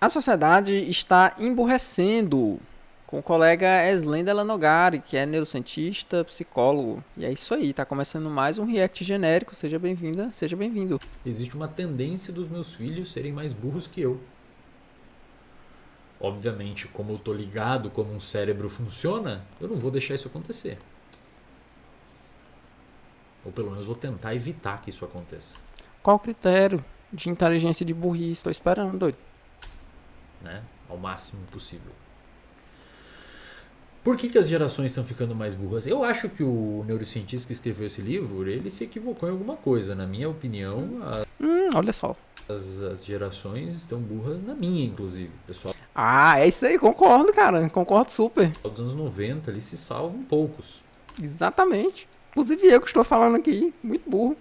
A sociedade está emburrecendo. Com o colega Eslenda Lanogari, que é neurocientista, psicólogo. E é isso aí, tá começando mais um React genérico. Seja bem-vinda, seja bem-vindo. Existe uma tendência dos meus filhos serem mais burros que eu. Obviamente, como eu tô ligado como um cérebro funciona, eu não vou deixar isso acontecer. Ou pelo menos vou tentar evitar que isso aconteça. Qual o critério de inteligência de burrice? Estou esperando, doido. Né? Ao máximo possível. Por que as gerações estão ficando mais burras? Eu acho que o neurocientista que escreveu esse livro, ele se equivocou em alguma coisa. Na minha opinião, Olha só. as gerações estão burras, na minha inclusive. O pessoal Ah, é isso aí, concordo, cara. Concordo super. dos anos 90 ali se salvam poucos. Exatamente. Inclusive eu que estou falando aqui, muito burro.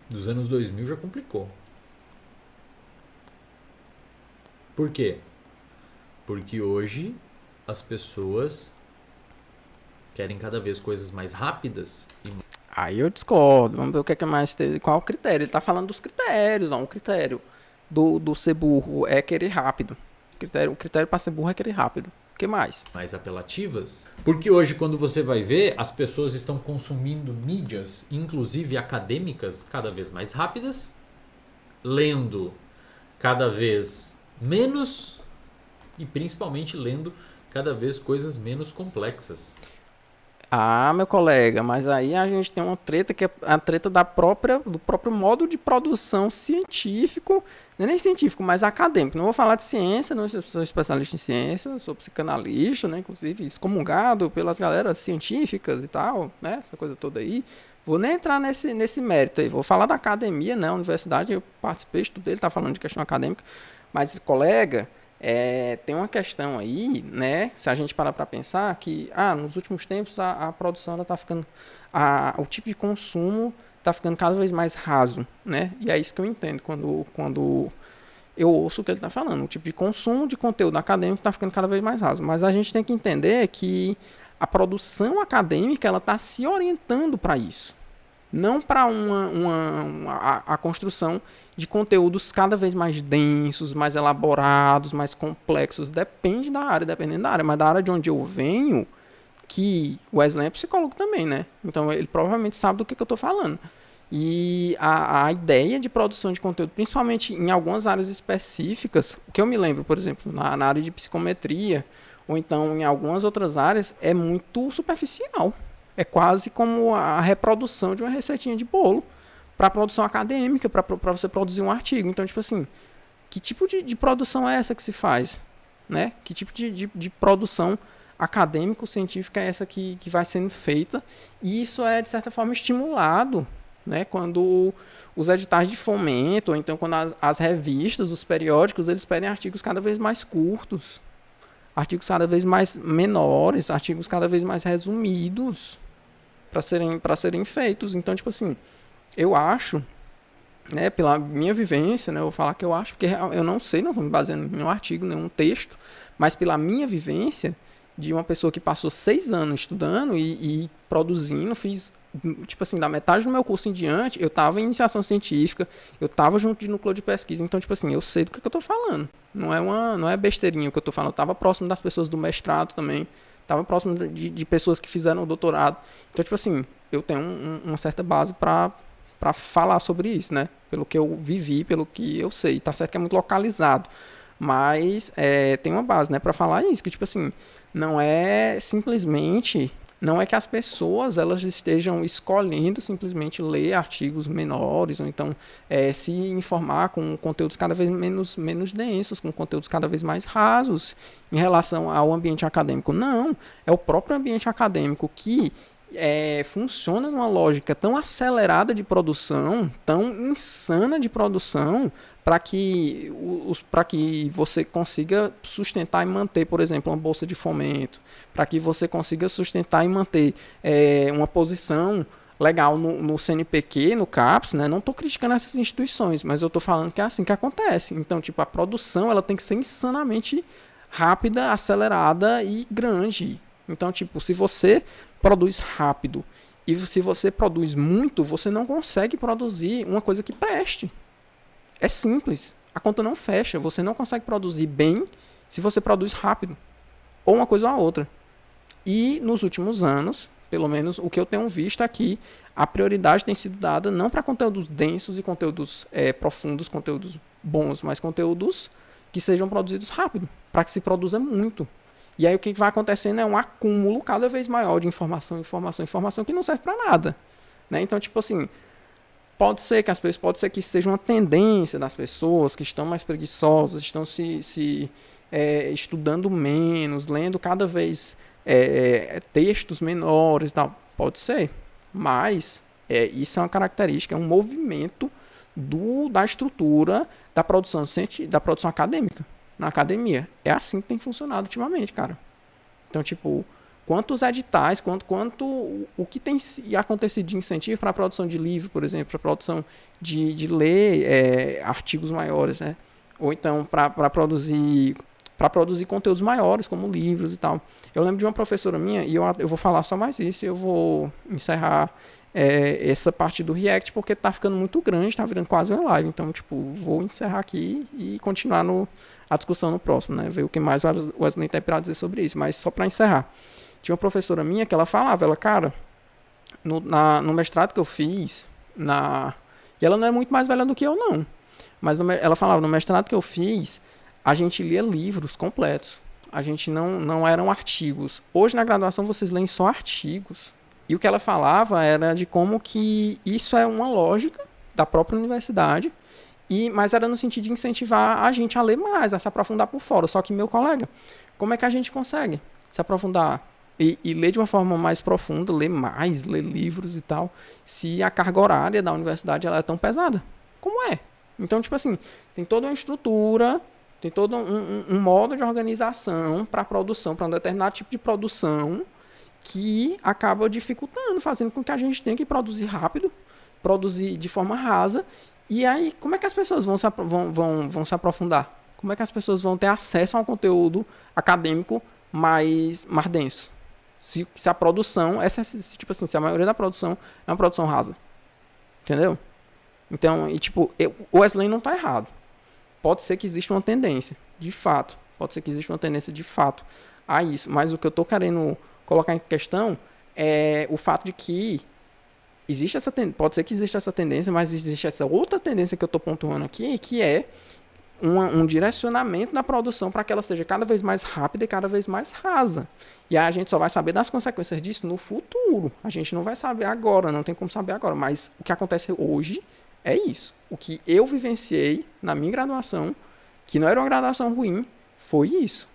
Dos anos 2000 já complicou. Por quê? Porque hoje as pessoas querem cada vez coisas mais rápidas e Aí eu discordo. Vamos ver o que é que mais tem. Qual o critério? Ele tá falando dos critérios, não. O critério do ser burro é querer rápido. O critério para ser burro é querer rápido. O que mais? mais apelativas. Porque hoje, quando você vai ver, as pessoas estão consumindo mídias, inclusive acadêmicas, cada vez mais rápidas, lendo cada vez menos e principalmente lendo cada vez coisas menos complexas. Ah, meu colega, mas aí a gente tem uma treta que é a treta do próprio modo de produção científico, não é nem científico, mas acadêmico. Não vou falar de ciência, não sou especialista em ciência, sou psicanalista, né, inclusive excomungado pelas galeras científicas e tal, né, essa coisa toda aí. Vou nem entrar nesse mérito aí, vou falar da academia, né, a universidade, eu participei, estudei, ele está falando de questão acadêmica, mas colega, tem uma questão aí, né? Se a gente parar para pensar que, nos últimos tempos a produção ela tá ficando, o tipo de consumo está ficando cada vez mais raso, né? E é isso que eu entendo quando eu ouço o que ele está falando. O tipo de consumo de conteúdo acadêmico está ficando cada vez mais raso. Mas a gente tem que entender que a produção acadêmica ela está se orientando para isso, não para a construção de conteúdos cada vez mais densos, mais elaborados, mais complexos. Depende da área, dependendo da área. Mas da área de onde eu venho, que o Wesley é psicólogo também, né? Então ele provavelmente sabe do que eu estou falando. E a ideia de produção de conteúdo, principalmente em algumas áreas específicas, o que eu me lembro, por exemplo, na área de psicometria, ou então em algumas outras áreas, é muito superficial. É quase como a reprodução de uma receitinha de bolo para produção acadêmica, para você produzir um artigo. Então, tipo assim, que tipo de produção é essa que se faz? Né? Que tipo de produção acadêmico-científica é essa que vai sendo feita? E isso é, de certa forma, estimulado, né? Quando os editais de fomento, ou então quando as revistas, os periódicos, eles pedem artigos cada vez mais curtos, artigos cada vez mais menores, artigos cada vez mais resumidos para serem feitos. Então, tipo assim, eu acho, né, pela minha vivência, né, eu vou falar que eu acho, porque eu não sei, não estou me baseando em nenhum artigo, nenhum texto, mas pela minha vivência, de uma pessoa que passou 6 anos estudando e produzindo, fiz, tipo assim, da metade do meu curso em diante, eu estava em iniciação científica, eu estava junto de núcleo de pesquisa, então, tipo assim, eu sei do que eu estou falando. Não é besteirinha o que eu estou falando, eu estava próximo das pessoas do mestrado também, estava próximo de pessoas que fizeram o doutorado. Então, tipo assim, eu tenho uma certa base para falar sobre isso, né? Pelo que eu vivi, pelo que eu sei. Tá certo que é muito localizado, mas tem uma base, né, para falar isso, que tipo assim, não é simplesmente, não é que as pessoas elas estejam escolhendo simplesmente ler artigos menores ou então se informar com conteúdos cada vez menos densos, com conteúdos cada vez mais rasos em relação ao ambiente acadêmico. Não, é o próprio ambiente acadêmico que funciona numa lógica tão acelerada de produção, tão insana de produção, para que você consiga sustentar e manter, por exemplo, uma bolsa de fomento, para que você consiga sustentar e manter uma posição legal no CNPq, no CAPES, né? Não estou criticando essas instituições, mas eu estou falando que é assim que acontece. Então, tipo, a produção ela tem que ser insanamente rápida, acelerada e grande. Então, tipo, se você produz rápido e se você produz muito, você não consegue produzir uma coisa que preste. É simples. a conta não fecha. Você não consegue produzir bem se você produz rápido. Ou uma coisa ou a outra. E nos últimos anos, pelo menos o que eu tenho visto aqui, a prioridade tem sido dada não para conteúdos densos e conteúdos profundos, conteúdos bons, mas conteúdos que sejam produzidos rápido, para que se produza muito. E aí o que vai acontecendo é um acúmulo cada vez maior de informação que não serve para nada. Né? Então, tipo assim, pode ser que seja uma tendência das pessoas que estão mais preguiçosas, estão estudando menos, lendo cada vez textos menores, tal. Pode ser, mas isso é uma característica, é um movimento da estrutura da produção acadêmica. Na academia. É assim que tem funcionado ultimamente, cara. Então, tipo, quantos editais, o que tem acontecido de incentivo para a produção de livro, por exemplo, para a produção de ler artigos maiores, né? Ou então para produzir conteúdos maiores, como livros e tal. Eu lembro de uma professora minha, e eu vou falar só mais isso, e eu vou encerrar essa parte do React, porque tá ficando muito grande, tá virando quase uma live. Então, tipo, vou encerrar aqui e continuar a discussão no próximo, né? Ver o que mais o Wesley tem para dizer sobre isso. Mas só para encerrar. Tinha uma professora minha que ela falava, cara, no mestrado que eu fiz, e ela não é muito mais velha do que eu, não. Mas ela falava, no mestrado que eu fiz, a gente lia livros completos. A gente não eram artigos. Hoje, na graduação, vocês leem só artigos. E o que ela falava era de como que isso é uma lógica da própria universidade, mas era no sentido de incentivar a gente a ler mais, a se aprofundar por fora. Só que, meu colega, como é que a gente consegue se aprofundar e ler de uma forma mais profunda, ler livros e tal, se a carga horária da universidade ela é tão pesada? Como é? Então, tipo assim, tem toda uma estrutura, tem todo um modo de organização para a produção, para um determinado tipo de produção, que acaba dificultando, fazendo com que a gente tenha que produzir rápido, produzir de forma rasa. E aí, como é que as pessoas vão se aprofundar? Como é que as pessoas vão ter acesso a um conteúdo acadêmico mais denso? Se a produção, tipo assim, se a maioria da produção é uma produção rasa. Entendeu? Então, o Wesley não está errado. Pode ser que exista uma tendência, de fato. Pode ser que exista uma tendência, de fato, a isso. Mas o que eu estou querendo colocar em questão é o fato de que pode ser que exista essa tendência, mas existe essa outra tendência que eu estou pontuando aqui, que é um direcionamento da produção para que ela seja cada vez mais rápida e cada vez mais rasa. E aí a gente só vai saber das consequências disso no futuro. A gente não vai saber agora, não tem como saber agora. Mas o que acontece hoje é isso. O que eu vivenciei na minha graduação, que não era uma graduação ruim, foi isso.